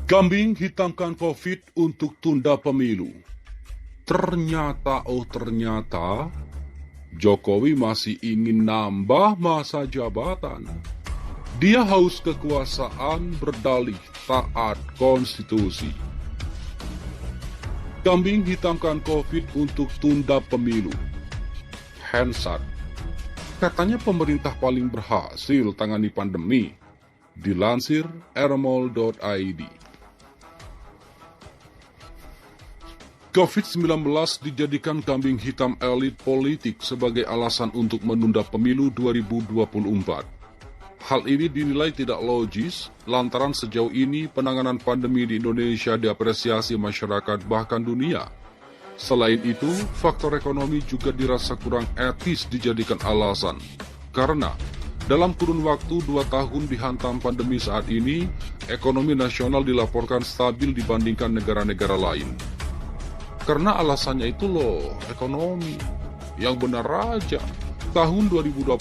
Kambing hitamkan COVID untuk tunda pemilu. Ternyata, Jokowi masih ingin nambah masa jabatan. Dia haus kekuasaan berdalih taat konstitusi. Kambing hitamkan COVID untuk tunda pemilu. Hensat. Katanya pemerintah paling berhasil tangani pandemi. Dilansir ermol.id. COVID-19 dijadikan kambing hitam elit politik sebagai alasan untuk menunda pemilu 2024. Hal ini dinilai tidak logis lantaran sejauh ini penanganan pandemi di Indonesia diapresiasi masyarakat bahkan dunia. Selain itu, faktor ekonomi juga dirasa kurang etis dijadikan alasan. Karena dalam kurun waktu 2 tahun dihantam pandemi saat ini, ekonomi nasional dilaporkan stabil dibandingkan negara-negara lain. Karena alasannya itu loh, ekonomi. Yang benar aja, tahun 2020,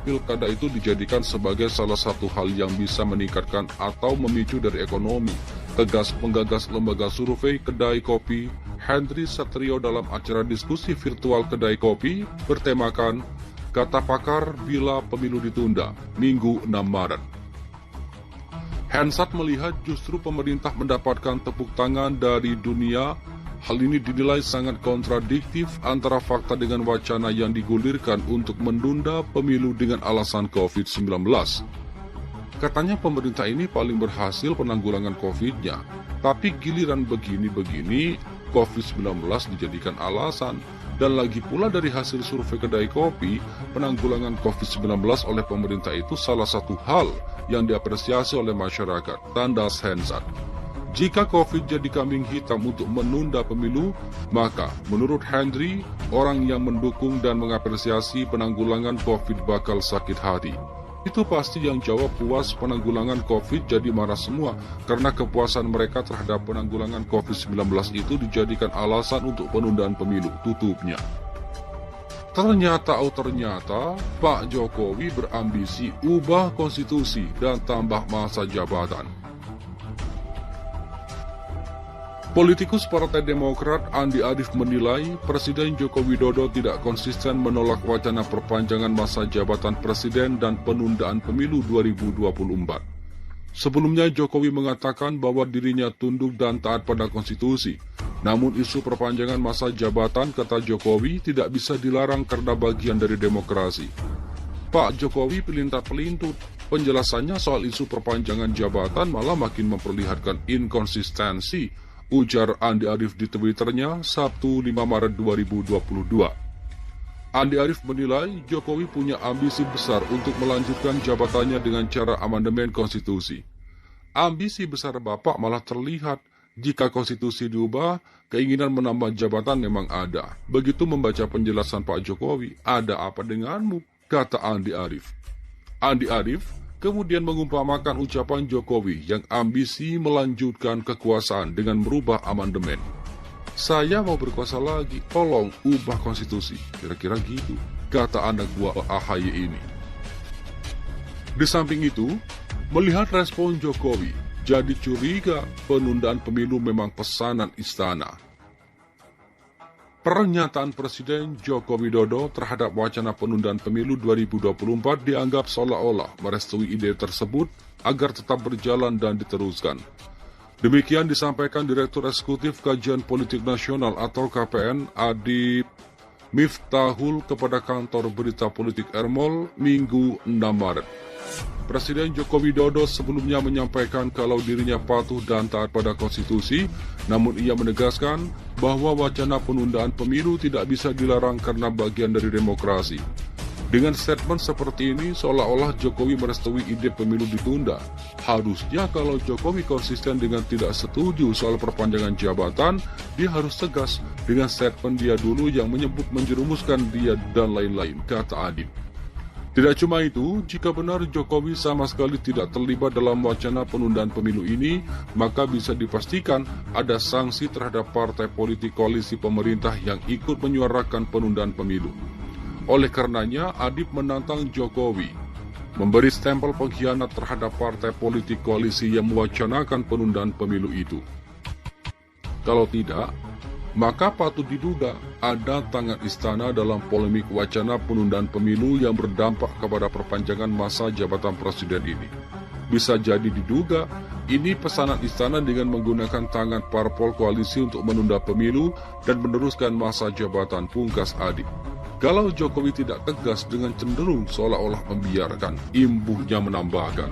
pilkada itu dijadikan sebagai salah satu hal yang bisa meningkatkan atau memicu dari ekonomi. Tegas penggagas lembaga survei Kedai Kopi, Henry Satrio dalam acara diskusi virtual Kedai Kopi, bertemakan Kata Pakar Bila Pemilu Ditunda, Minggu 6 Maret. Hensat melihat justru pemerintah mendapatkan tepuk tangan dari dunia. Hal ini dinilai sangat kontradiktif antara fakta dengan wacana yang digulirkan untuk menunda pemilu dengan alasan COVID-19. Katanya pemerintah ini paling berhasil penanggulangan COVID-nya, tapi giliran begini-begini, COVID-19 dijadikan alasan. Dan lagi pula dari hasil survei Kedai Kopi, penanggulangan COVID-19 oleh pemerintah itu salah satu hal yang diapresiasi oleh masyarakat, tandas Hensat. Jika COVID jadi kambing hitam untuk menunda pemilu, maka menurut Henry, orang yang mendukung dan mengapresiasi penanggulangan COVID bakal sakit hati. Itu pasti yang jawab puas penanggulangan COVID jadi marah semua, karena kepuasan mereka terhadap penanggulangan COVID-19 itu dijadikan alasan untuk penundaan pemilu, tutupnya. Ternyata, Pak Jokowi berambisi ubah konstitusi dan tambah masa jabatan. Politikus Partai Demokrat Andi Arief menilai Presiden Joko Widodo tidak konsisten menolak wacana perpanjangan masa jabatan Presiden dan penundaan pemilu 2024. Sebelumnya Jokowi mengatakan bahwa dirinya tunduk dan taat pada konstitusi. Namun isu perpanjangan masa jabatan, kata Jokowi, tidak bisa dilarang karena bagian dari demokrasi. Pak Jokowi pelintat-pelintut. Penjelasannya soal isu perpanjangan jabatan malah makin memperlihatkan inkonsistensi, ujar Andi Arief di Twitternya Sabtu 5 Maret 2022. Andi Arief menilai Jokowi punya ambisi besar untuk melanjutkan jabatannya dengan cara amandemen konstitusi. Ambisi besar Bapak malah terlihat. Jika konstitusi diubah, keinginan menambah jabatan memang ada. Begitu membaca penjelasan Pak Jokowi, ada apa denganmu? Kata Andi Arief. Andi Arief kemudian mengumpamakan ucapan Jokowi yang ambisi melanjutkan kekuasaan dengan merubah amandemen. Saya mau berkuasa lagi, tolong ubah konstitusi. Kira-kira gitu, kata anak buah AHY ini. Di samping itu, melihat respon Jokowi, jadi curiga penundaan pemilu memang pesanan istana. Pernyataan Presiden Joko Widodo terhadap wacana penundaan pemilu 2024 dianggap seolah-olah merestui ide tersebut agar tetap berjalan dan diteruskan. Demikian disampaikan Direktur Eksekutif Kajian Politik Nasional atau KPN Adib Miftahul kepada kantor berita politik Ermol Minggu 6 Maret. Presiden Joko Widodo sebelumnya menyampaikan kalau dirinya patuh dan taat pada konstitusi, namun ia menegaskan bahwa wacana penundaan pemilu tidak bisa dilarang karena bagian dari demokrasi. Dengan statement seperti ini, seolah-olah Jokowi merestui ide pemilu ditunda. Harusnya kalau Jokowi konsisten dengan tidak setuju soal perpanjangan jabatan, dia harus tegas dengan statement dia dulu yang menyebut menjerumuskan dia dan lain-lain, kata Adib. Tidak cuma itu, jika benar Jokowi sama sekali tidak terlibat dalam wacana penundaan pemilu ini, maka bisa dipastikan ada sanksi terhadap partai politik koalisi pemerintah yang ikut menyuarakan penundaan pemilu. Oleh karenanya, Adib menantang Jokowi. memberi stempel pengkhianat terhadap partai politik koalisi yang mewacanakan penundaan pemilu itu. Kalau tidak, maka patut diduga ada tangan istana dalam polemik wacana penundaan pemilu yang berdampak kepada perpanjangan masa jabatan presiden ini. Bisa jadi diduga, ini pesanan istana dengan menggunakan tangan parpol koalisi untuk menunda pemilu dan meneruskan masa jabatan pungkas Adi. Kalau Jokowi tidak tegas dengan cenderung seolah-olah membiarkan, imbuhnya menambahkan,